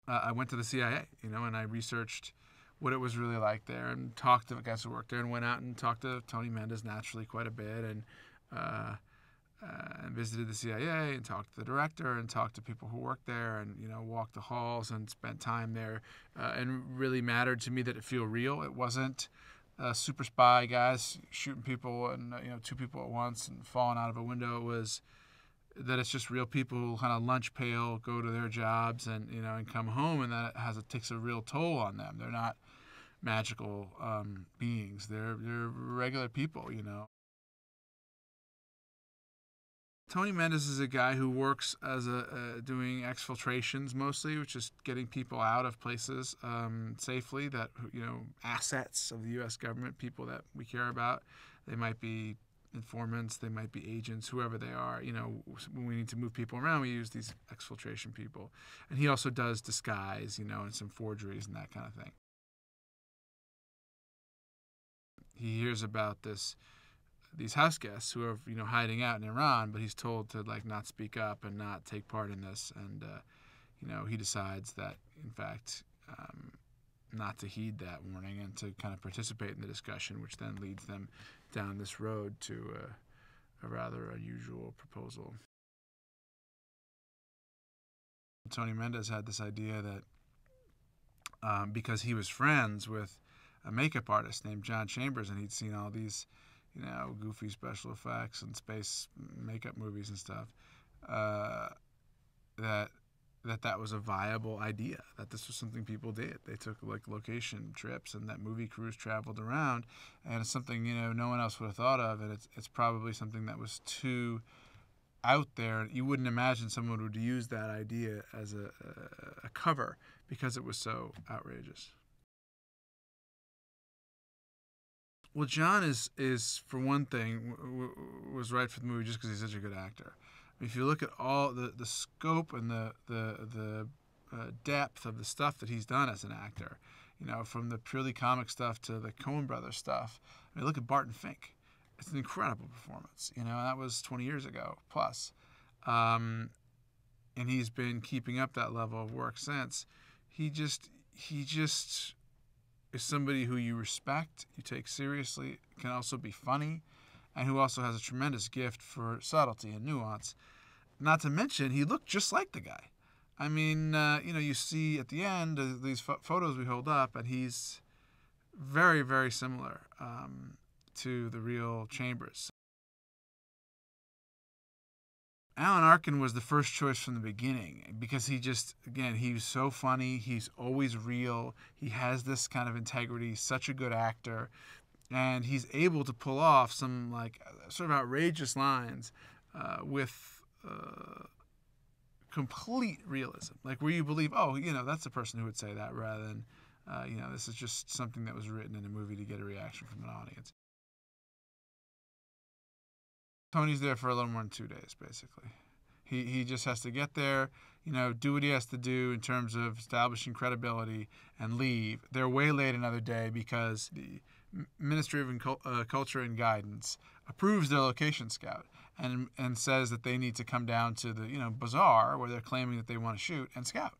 I went to the CIA, and I researched what it was really like there, and talked to the guys who worked there, and went out and talked to Tony Mendez naturally quite a bit, and visited the CIA and talked to the director and talked to people who worked there, and walked the halls and spent time there, and really mattered to me that it feel real. It wasn't super spy guys shooting people and two people at once and falling out of a window. It was that it's just real people who kind of lunch pail, go to their jobs, and and come home, and that takes a real toll on them. They're not magical beings. They're regular people. Tony Mendez is a guy who works as doing exfiltrations mostly, which is getting people out of places safely. That assets of the U.S. government, people that we care about. They might be informants, they might be agents, whoever they are. When we need to move people around, we use these exfiltration people. And he also does disguise, and some forgeries and that kind of thing. He hears about these house guests who are hiding out in Iran, but he's told to not speak up and not take part in this, and he decides that in fact not to heed that warning and to kind of participate in the discussion, which then leads them down this road to a rather unusual proposal. Tony Mendez had this idea that because he was friends with a makeup artist named John Chambers, and he'd seen all these goofy special effects and space makeup movies and stuff, that was a viable idea, that this was something people did. They took location trips, and that movie crews traveled around, and it's something no one else would have thought of, and it's probably something that was too out there. You wouldn't imagine someone would use that idea as a cover because it was so outrageous. Well, John is for one thing, was right for the movie just because he's such a good actor. I mean, if you look at all the scope and the depth of the stuff that he's done as an actor, from the purely comic stuff to the Coen Brothers stuff. I mean, look at Barton Fink. It's an incredible performance. And that was 20 years ago plus. And he's been keeping up that level of work since. He just is somebody who you respect, you take seriously, can also be funny, and who also has a tremendous gift for subtlety and nuance. Not to mention, he looked just like the guy. I mean, you see at the end these photos we hold up, and he's very, very similar to the real Chambers. Alan Arkin was the first choice from the beginning because he's so funny. He's always real. He has this kind of integrity. He's such a good actor. And he's able to pull off some sort of outrageous lines with complete realism. Where you believe, that's the person who would say that, rather than, this is just something that was written in a movie to get a reaction from an audience. Tony's there for a little more than 2 days, basically. He just has to get there, do what he has to do in terms of establishing credibility and leave. They're way late another day because the Ministry of Culture and Guidance approves their location scout and says that they need to come down to the bazaar where they're claiming that they want to shoot and scout.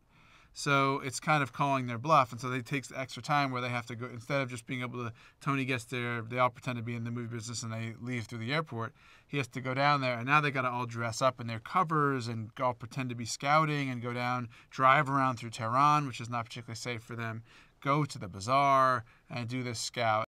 So it's kind of calling their bluff, and so they take the extra time where they have to go, instead of just being able to, Tony gets there, they all pretend to be in the movie business and they leave through the airport. He has to go down there, and now they got to all dress up in their covers and all pretend to be scouting and go down, drive around through Tehran, which is not particularly safe for them, go to the bazaar and do this scout.